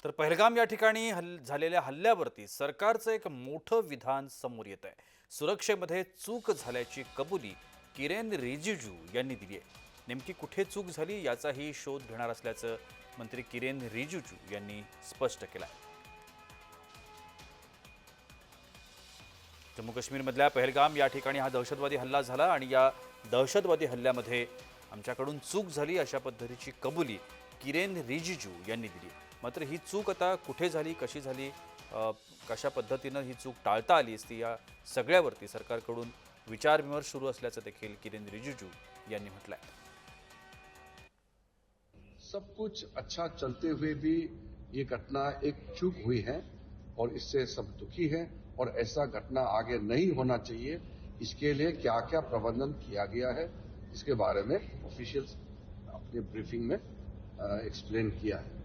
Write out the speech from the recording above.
तर पहलगाम या ठिकाणी झालेल्या हल्ल्यावरती सरकारचं एक मोठं विधान समोर येत आहे। सुरक्षेमध्ये चूक झाल्याची कबुली किरेन रिजिजू यांनी दिली आहे। नेमकी कुठे चूक झाली याचाही शोध घेणार असल्याचं मंत्री किरेन रिजिजू यांनी स्पष्ट केलं आहे। जम्मू काश्मीरमधल्या पहलगाम या ठिकाणी हा दहशतवादी हल्ला झाला आणि या दहशतवादी हल्ल्यामध्ये आमच्याकडून चूक झाली अशा पद्धतीची कबुली किरेन रिजिजू यांनी दिली। मात्र ही चूक आता कुठे झाली, कशी झाली, कशा पद्धतीनं ही चूक टाळता आली असती या सगळ्यावरती सरकारकडून विचारविमर्श सुरू असल्याचं देखील किरेन रिजिजू यांनी म्हटलंय। सब कुछ अच्छा चलते हुए भी ये घटना एक चूक हुई है और इससे सब दुखी है और ऐसा घटना आगे नहीं होना चाहिए। इसके लिए क्या क्या प्रबंधन किया गया है इसके बारे में ऑफिशियल्स अपने ब्रीफिंग में एक्सप्लेन किया है।